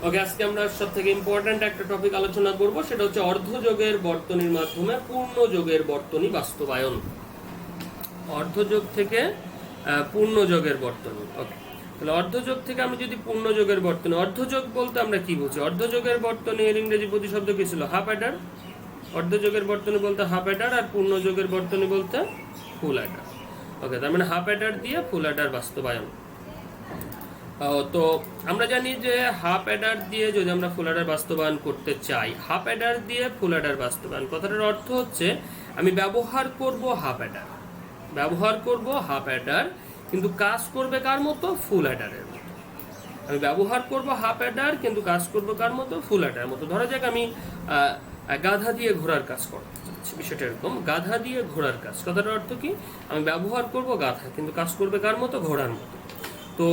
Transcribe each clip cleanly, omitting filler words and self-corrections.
ওকে, আজকে আমরা সবথেকে ইম্পর্ট্যান্ট একটা টপিক আলোচনা করব, সেটা হচ্ছে অর্ধযোগের বর্তনীর মাধ্যমে পূর্ণযোগের বর্তনী বাস্তবায়ন। অর্ধযোগ থেকে পূর্ণযোগের বর্তনী। ওকে, তাহলে অর্ধযোগ থেকে আমি যদি পূর্ণযোগের বর্তনী, অর্ধযোগ বলতে আমরা কি বুঝি? অর্ধযোগের বর্তনী এর ইংরেজি প্রতিশব্দ কি ছিল? Half Eder. অর্ধযোগের বর্তনী বলতে হাফ অ্যাডার, আর পূর্ণযোগের বর্তনী বলতে ফুল অ্যাডার। ওকে, তার মানে হাফ অ্যাডার দিয়ে ফুল অ্যাডার বাস্তবায়ন। তো আমরা জানি যে হাফ অ্যাডার দিয়ে যদি আমরা ফুল অ্যাডার বাস্তবায়ন করতে চাই, হাফ অ্যাডার দিয়ে ফুল অ্যাডার বাস্তবায়ন, কথাটার অর্থ হচ্ছে আমি ব্যবহার করব হাফ অ্যাডার, কিন্তু কাজ করবে কার মতো? ফুল অ্যাডারের মতো। আমি ব্যবহার করব হাফ অ্যাডার, কিন্তু কাজ করবে কার মতো? ফুল অ্যাডারের মতো। ধরা যাক আমি গাধা দিয়ে ঘোড়ার কাজ করতে চাচ্ছি, বিষয়টা এরকম। গাধা দিয়ে ঘোড়ার কাজ, কথাটার অর্থ কি? আমি ব্যবহার করব গাধা, কিন্তু কাজ করবে কার মতো? ঘোড়ার মতো। তো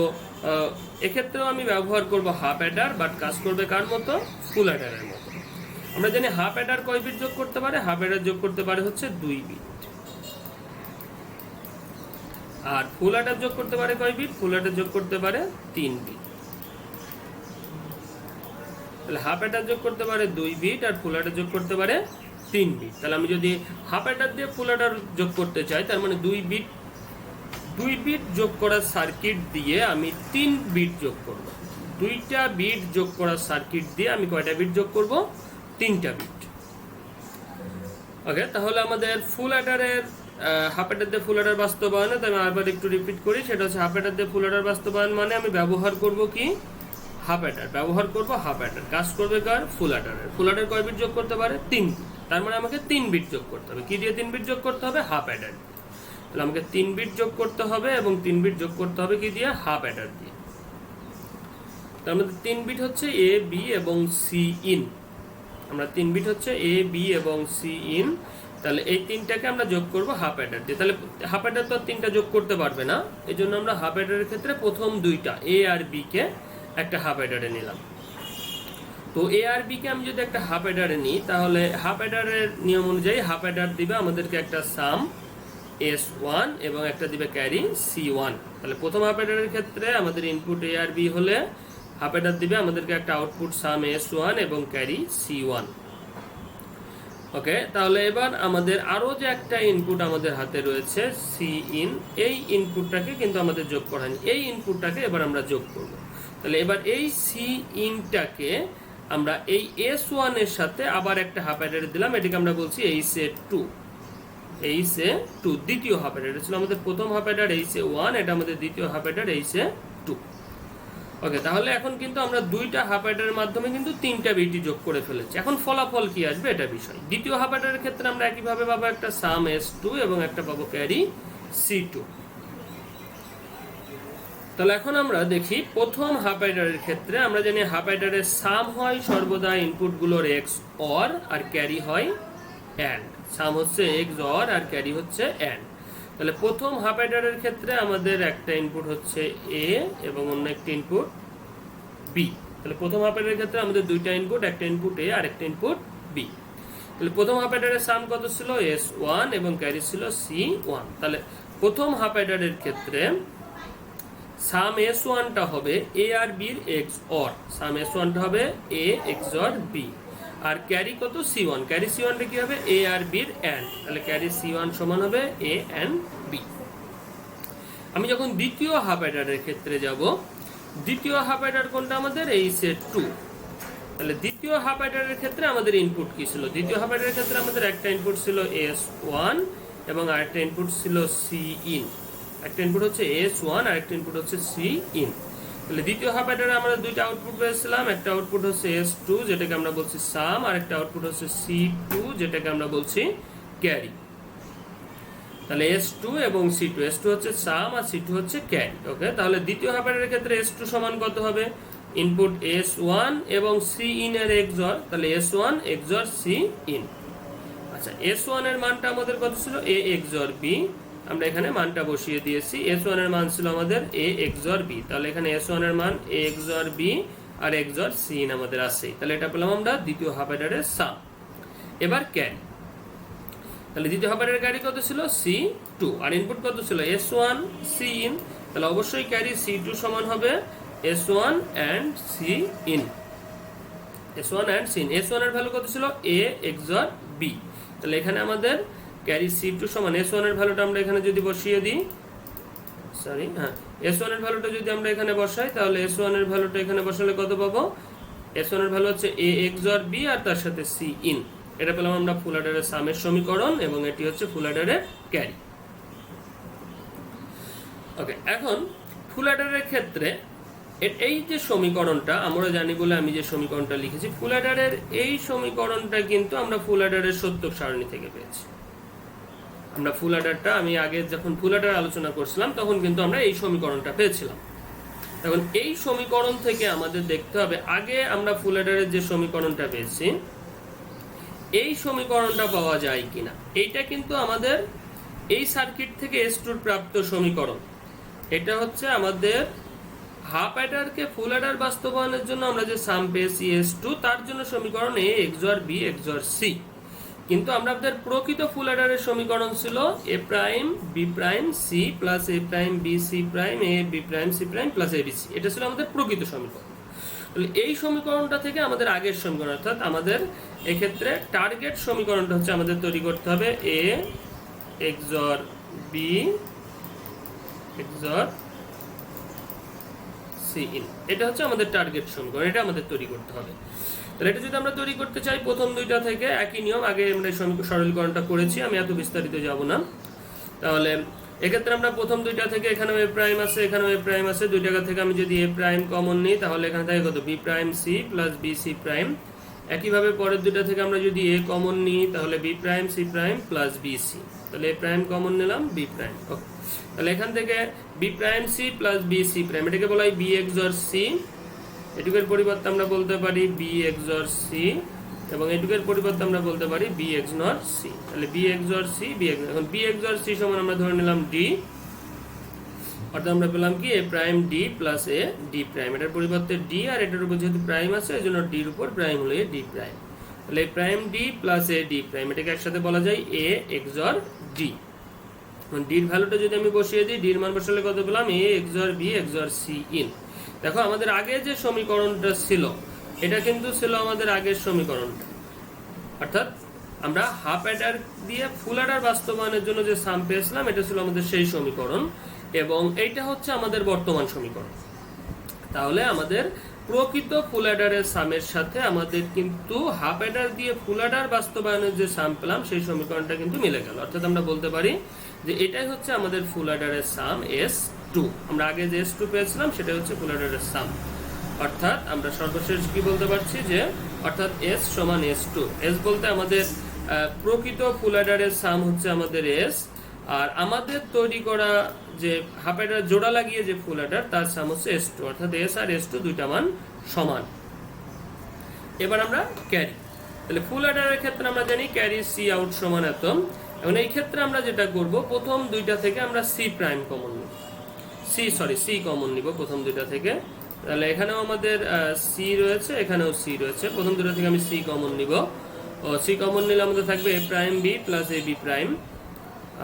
এক্ষেত্রেও আমি ব্যবহার করব হাফ অ্যাডার, বাট কাজ করবে কার মতো? ফুল অ্যাডারের মতো। আমরা জানি হাফ অ্যাডার কয় বিট যোগ করতে পারে? হাফ অ্যাডার যোগ করতে পারে হচ্ছে 2 বিট। আর ফুল অ্যাডার যোগ করতে পারে কয় বিট? ফুল অ্যাডার যোগ করতে পারে 3 বিট। তাহলে হাফ অ্যাডার যোগ করতে পারে 2 বিট, আর ফুল অ্যাডার যোগ করতে পারে 3 বিট। তাহলে আমি যদি হাফ অ্যাডার দিয়ে ফুল অ্যাডার যোগ করতে চাই, তার মানে 2 বিট যোগ করা সার্কিট দিয়ে আমি 3 বিট যোগ করব। 2টা বিট যোগ করা সার্কিট দিয়ে আমি কয়টা বিট যোগ করব? 3টা বিট। ওকে, তাহলে আমাদের ফুল অ্যাডারের হাফ অ্যাডার দিয়ে ফুল অ্যাডার বাস্তবায়নে, আমি আবার একটু রিপিট করি, সেটা হচ্ছে হাফ অ্যাডার দিয়ে ফুল অ্যাডার বাস্তবায়ন মানে আমি ব্যবহার করব কি? Half Eder. ব্যবহার করব হাফ অ্যাডার, কাজ করবে কার? ফুল অ্যাডারের। ফুল অ্যাডার কয় বিট যোগ করতে পারে? 3 বিট। তার মানে আমাকে 3 বিট যোগ করতে হবে। কি দিয়ে 3 বিট যোগ করতে হবে? Half Eder. তাহলে আমাকে 3 বিট যোগ করতে হবে, এবং 3 বিট যোগ করতে হবে কি দিয়ে? হাফ অ্যাডার দিয়ে। তার মধ্যে 3 বিট হচ্ছে এ, বি এবং সি ইন। আমরা 3 বিট হচ্ছে এ, বি এবং সি ইন। তাহলে এই তিনটাকে আমরা যোগ করব হাফ অ্যাডার দিয়ে। তাহলে হাফ অ্যাডার তো 3টা যোগ করতে পারবে না, এই জন্য আমরা হাফ অ্যাডারের ক্ষেত্রে প্রথম 2টা এ আর বি কে একটা হাফ অ্যাডারে নিলাম। তো এ আর বি কে আমি যদি একটা হাফ অ্যাডারে নিই, তাহলে হাফ অ্যাডারের নিয়ম অনুযায়ী হাফ অ্যাডার দিবে আমাদেরকে একটা সাম S1 এবং একটা দিবে ক্যারি C1। তাহলে প্রথম হাফ অ্যাডারের ক্ষেত্রে আমাদের ইনপুট এ আর বি হলে হাফ অ্যাডার দিবে আমাদেরকে একটা আউটপুট সাম S1 এবং ক্যারি C1। ওকে, তাহলে এবার আমাদের আরো যে একটা ইনপুট আমাদের হাতে রয়েছে সি ইন, এই ইনপুটটাকে কিন্তু আমাদের যোগ করা হয়নি, এই ইনপুটটাকে এবার আমরা যোগ করব। তাহলে এবার এই সি ইনটাকে আমরা এই S1 এর সাথে আবার একটা হাফ অ্যাডারে দিলাম, এটাকে আমরা বলছি H2। দ্বিতীয় হাফ অ্যাডার ছিল আমাদের প্রথম হাফ অ্যাডার H1, এটা আমাদের দ্বিতীয় হাফ অ্যাডার H2। ওকে, তাহলে এখন কিন্তু আমরা 2টা হাফ অ্যাডারের মাধ্যমে কিন্তু 3টা বিট যোগ করে ফেলেছি। এখন ফলাফল কি আসবে এটা বিষয়। দ্বিতীয় হাফ অ্যাডারের ক্ষেত্রে আমরা একইভাবে পাবো একটা সাম S2 এবং একটা পাবো ক্যারি C2। তাহলে এখন আমরা দেখি প্রথম হাফ অ্যাডারের ক্ষেত্রে আমরা জানি হাফ অ্যাডারের সাম হয় সর্বদা ইনপুটগুলোর XOR, আর ক্যারি হয় AND। সাম হচ্ছে XOR আর ক্যারি হচ্ছে AND। তাহলে প্রথম হাফ অ্যাডারের ক্ষেত্রে আমাদের একটা ইনপুট হচ্ছে A এবং অন্য একটা ইনপুট B। তাহলে প্রথম হাফ অ্যাডারের ক্ষেত্রে আমাদের 2টা ইনপুট, একটা ইনপুট A আর একটা ইনপুট B। তাহলে প্রথম হাফ অ্যাডারের সাম কত ছিল? S1 এবং ক্যারি ছিল C1। তাহলে প্রথম হাফ অ্যাডারের ক্ষেত্রে সাম S1 টা হবে A আর B এর XOR। সাম S1 টা হবে A XOR B। আর ক্যারি কত? C1। ক্যারি C1 টা কি হবে? A আর B এর AND। তাহলে ক্যারি C1 সমান হবে A and B। আমি যখন দ্বিতীয় হাফ অ্যাডারের ক্ষেত্রে যাব, দ্বিতীয় হাফ অ্যাডার কোনটা আমাদের? H2। তাহলে দ্বিতীয় হাফ অ্যাডারের ক্ষেত্রে আমাদের ইনপুট কি ছিল? দ্বিতীয় হাফ অ্যাডারের ক্ষেত্রে আমাদের একটা ইনপুট ছিল S1 এবং আরেকটা ইনপুট ছিল Cin। একটা ইনপুট হচ্ছে S1 আর একটা ইনপুট হচ্ছে Cin। তাহলে দ্বিতীয় হাফ অ্যাডারে আমরা 2টা আউটপুট পেয়েছিলাম, একটা আউটপুট হচ্ছে S2 যেটাকে আমরা বলছি সাম, আর একটা আউটপুট হচ্ছে C2 যেটাকে আমরা বলছি ক্যারি। তাহলে S2 এবং C2, S2 হচ্ছে সাম আর C2 হচ্ছে ক্যারি। ওকে, তাহলে দ্বিতীয় হাফ অ্যাডারের ক্ষেত্রে S2 সমান কত হবে? ইনপুট S1 এবং Cin এর XOR, তাহলে S1 XOR Cin। আচ্ছা, S1 এর মানটা আমাদের কত ছিল? A XOR B। আমরা এখানে মানটা বসিয়ে দিয়েছি। S1 এর মান ছিল আমাদের A XOR B। তাহলে এখানে S1 এর মান A XOR B R XOR Cin আমাদের আছে। তাহলে এটা পেলাম আমরা দ্বিতীয় হাফ অ্যাডারের সাম। এবার ক্যারি। তাহলে দ্বিতীয় হাফ অ্যাডারের ক্যারি কত ছিল? C2। আর ইনপুট কত ছিল? S1 Cin। তাহলে অবশ্যই ক্যারি C2 সমান হবে S1 and Cin। S1 and scene. S1 এর ভ্যালু কত ছিল? A XOR B। তাহলে এখানে আমাদের ক্যারি C2 সমান S1 এর ভ্যালুটা আমরা এখানে যদি বসিয়ে দিই, S1 এর ভ্যালুটা যদি আমরা এখানে বসাই, তাহলে S1 এর ভ্যালুটা এখানে বসালে কত পাবো? S1 এর ভ্যালু হচ্ছে A XOR B আর তার সাথে C ইন। এটা পেলাম আমরা ফুল অ্যাডারের সামের সমীকরণ, এবং এটি হচ্ছে ফুল অ্যাডারের ক্যারি। ওকে, এখন ফুল অ্যাডারের ক্ষেত্রে এই যে সমীকরণটা আমরা জানি বলে আমি যে সমীকরণটা লিখেছি, ফুল অ্যাডারের এই সমীকরণটা কিন্তু আমরা ফুল অ্যাডারের সত্যক সারণী থেকে পেয়েছি। আমরা ফুল অ্যাডারটা, আমি আগে যখন ফুল অ্যাডার আলোচনা করছিলাম তখন কিন্তু আমরা এই সমীকরণটা পেয়েছিলাম। এখন এই সমীকরণ থেকে আমাদের দেখতে হবে, আগে আমরা ফুল অ্যাডারের যে সমীকরণটা পেয়েছি এই সমীকরণটা পাওয়া যায় কিনা। এইটা কিন্তু আমাদের এই সার্কিট থেকে S2 প্রাপ্ত সমীকরণ। এটা হচ্ছে আমাদের হাফ অ্যাডারকে ফুল অ্যাডার বাস্তবায়নের জন্য আমরা যে সাম পেয়েছি S2, তার জন্য সমীকরণ A XOR B XOR C। কিন্তু আমাদের প্রকৃত ফুল অ্যাডারের সমীকরণ ছিল A prime B prime C plus A prime B C prime A B prime C prime plus ABC। এটা ছিল আমাদের প্রকৃত সমীকরণ। তাহলে এই সমীকরণটা থেকে আমাদের আগের সমীকরণ, অর্থাৎ আমাদের এক্ষেত্রে টার্গেট সমীকরণটা হচ্ছে আমাদের তৈরি করতে হবে A XOR B XOR C in। এটা হচ্ছে আমাদের টার্গেট সমীকরণ, এটা আমাদের তৈরি করতে হবে। তাহলে এটা যদি আমরা তৈরি করতে চাই, প্রথম দুইটা থেকে একই নিয়ম, আগে আমরা সরলীকরণটা করেছি, আমি এত বিস্তারিত যাব না। তাহলে এক্ষেত্রে আমরা প্রথম দুইটা থেকে, এখানেও A প্রাইম আছে এখানেও A প্রাইম আছে, দুই জায়গা থেকে আমি যদি A প্রাইম কমন নিই তাহলে এখানে থাকে কত? B prime C plus B C prime. একইভাবে পরের দুইটা থেকে আমরা যদি A কমন নিই তাহলে B prime C prime plus B C। তাহলে A প্রাইম কমন নিলাম, B প্রাইম। ওকে, তাহলে এখান থেকে B prime C plus B C prime, এটাকে বলা হয় B XOR C। এটুকের পরিবর্তে আমরা বলতে পারি B XOR C, এবং এটুকের পরিবর্তে আমরা বলতে পারি B XOR C। তাহলে B XOR C B XOR, এখন B XOR C সমান আমরা ধরে নিলাম D, অর্থাৎ আমরা পেলাম কি A prime D plus A D prime. এটার পরিবর্তে D, আর এটার উপর যেহেতু প্রাইম আছে এই জন্য D এর উপর প্রাইম হলো A D প্রাইম। তাহলে A prime D plus A D prime, এটাকে একসাথে বলা যায় A XOR D। এখন D এর ভ্যালুটা যদি আমি বসিয়ে দিই, D এর মান বসালে কত পেলাম? A XOR B XOR C in। দেখো আমাদের আগে যে সমীকরণটা ছিল এটা কিন্তু ছিল আমাদের আগের সমীকরণটা, অর্থাৎ আমরা হাফ অ্যাডার দিয়ে ফুল অ্যাডার বাস্তবায়নের জন্য যে সাম পেয়েছিলাম এটা ছিল আমাদের সেই সমীকরণ, এবং এইটা হচ্ছে আমাদের বর্তমান সমীকরণ। তাহলে আমাদের প্রকৃত ফুল অ্যাডারের সামের সাথে আমাদের কিন্তু হাফ অ্যাডার দিয়ে ফুল অ্যাডার বাস্তবায়নের যে সাম পেলাম সেই সমীকরণটা কিন্তু মিলে গেল। অর্থাৎ আমরা বলতে পারি যে এটাই হচ্ছে আমাদের ফুল অ্যাডারের সাম S2। আমরা আগে যে S2 পেয়েছিলাম সেটাই হচ্ছে ফুল অ্যাডারের সাম। অর্থাৎ আমরা সর্বশেষ কি বলতে পারছি যে অর্থাৎ S সমান S2। S বলতে আমাদের প্রকৃত ফুল অ্যাডারের সাম হচ্ছে আমাদের S, আর আমাদের তৈরি করা যে হাফ অ্যাডার জোড়া লাগিয়ে যে ফুল অ্যাডার তার সাম হচ্ছে S2, অর্থাৎ S আর S2 দুইটা মান সমান। এবার আমরা ক্যারি, তাহলে ফুল অ্যাডারের ক্ষেত্রে আমরা জানি ক্যারি C আউট সমান এত। এখন এই ক্ষেত্রে আমরা যেটা করব, প্রথম দুইটা থেকে আমরা C প্রাইম কমন নিব, C কমন নিব প্রথম দুইটা থেকে। তাহলে এখানেও আমাদের C রয়েছে, এখানেও C রয়েছে, প্রথম দুটো থেকে আমি C কমন নিব। C কমন নিলে আমাদের থাকবে A prime B plus AB prime,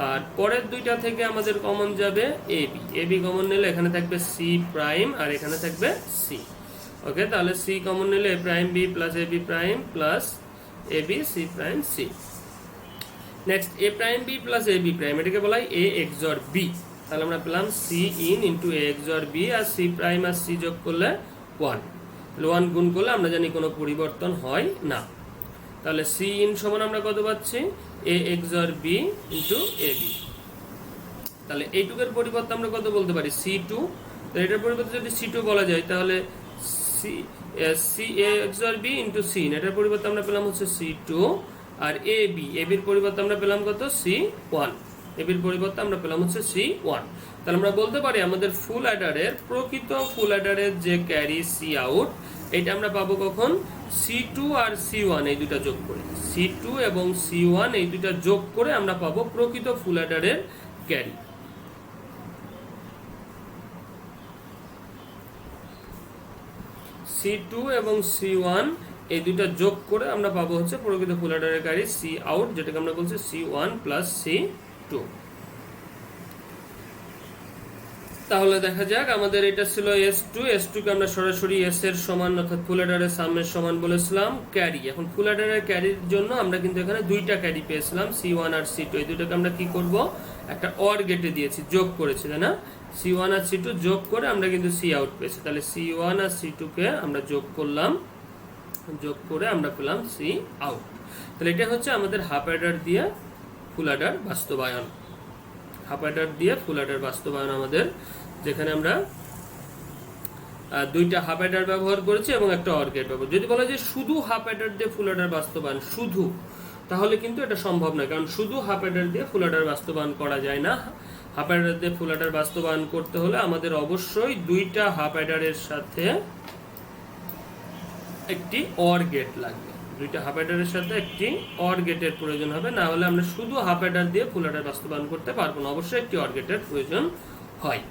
আর পরের দুইটা থেকে আমাদের কমন যাবে AB কমন নিলে এখানে থাকবে C প্রাইম আর এখানে থাকবে C। ওকে, তাহলে C কমন নিলে A prime B plus AB prime plus AB C prime C। Next A prime B plus AB prime, এটাকে বলা হয় A XOR B। তাহলে আমরা পেলাম C in into A XOR B, আর C প্রাইম আর C যোগ করলে 1, 1 গুণ করলে আমরা জানি কোনো পরিবর্তন হয় না। তাহলে C in সমান আমরা কত পাচ্ছি? A XOR B into AB। তাহলে এইটুকের পরিবর্তে আমরা কত বলতে পারি? C2। তো এটার পরিবর্তে যদি C2 বলা যায় তাহলে C A XOR B into C in, এটার পরিবর্তে আমরা পেলাম হচ্ছে C2, আর AB এর পরিবর্তে আমরা পেলাম কত? C1। এর পরিবর্তে আমরা পেলাম হচ্ছে C1। তাহলে আমরা বলতে পারি আমাদের ফুল অ্যাডারের প্রকৃত ফুল অ্যাডারের যে ক্যারি C আউট, এটা আমরা পাবো কখন? C2 আর C1 এই দুটা যোগ করে, C2 এবং C1 এই দুটা যোগ করে আমরা পাবো প্রকৃত ফুল অ্যাডারের ক্যারি। C2 এবং C1 এই দুটা যোগ করে আমরা পাবো হচ্ছে প্রকৃত ফুল অ্যাডারের ক্যারি C আউট, যেটাকে আমরা বলছি C1 প্লাস C2। তাহলে দেখা যাক, আমাদের এটা ছিল S2 কে আমরা সরাসরি S এর সমান অর্থাৎ ফুল অ্যাডারের সামের সমান বলেছিলাম ক্যারি। এখন ফুল অ্যাডারের ক্যারির জন্য আমরা কিন্তু এখানে দুইটা ক্যারি পেয়েছিলাম, C1 আর C2। এই দুটোকে আমরা কি করব, একটা অর গেটে দিয়েছি, যোগ করেছি, তাই না? C1 আর C2 যোগ করে আমরা কিন্তু C আউট পেয়েছি। তাহলে C1 আর C2 কে আমরা যোগ করলাম, যোগ করে আমরা পেলাম C আউট। তাহলে এটা হচ্ছে আমাদের হাফ অ্যাডার দিয়ে ফুল অ্যাডার বাস্তবায়ন। হাফ অ্যাডার দিয়ে ফুল অ্যাডার বাস্তবায়ন আমাদের, যেখানে আমরা দুইটা হাফ অ্যাডার ব্যবহার করেছি এবং একটা অর গেট ব্যবহার। যদি বলা যায় শুধু হাফ অ্যাডার দিয়ে ফুল অ্যাডার বাস্তবায়ন শুধু, তাহলে কিন্তু এটা সম্ভব নয়, কারণ শুধু হাফ অ্যাডার দিয়ে ফুল অ্যাডার বাস্তবায়ন করা যায় না। হাফ অ্যাডার দিয়ে ফুল অ্যাডার বাস্তবায়ন করতে হলে আমাদের অবশ্যই দুইটা হাফ অ্যাডারের সাথে একটি অর গেট লাগবে, দুইটা হাফ অ্যাডারের সাথে একটি অর গেটের প্রয়োজন হবে, না হলে আমরা শুধু হাফ অ্যাডার দিয়ে ফুল অ্যাডার বাস্তবায়ন করতে পারবো না, অবশ্যই একটি অর গেটের প্রয়োজন হয়।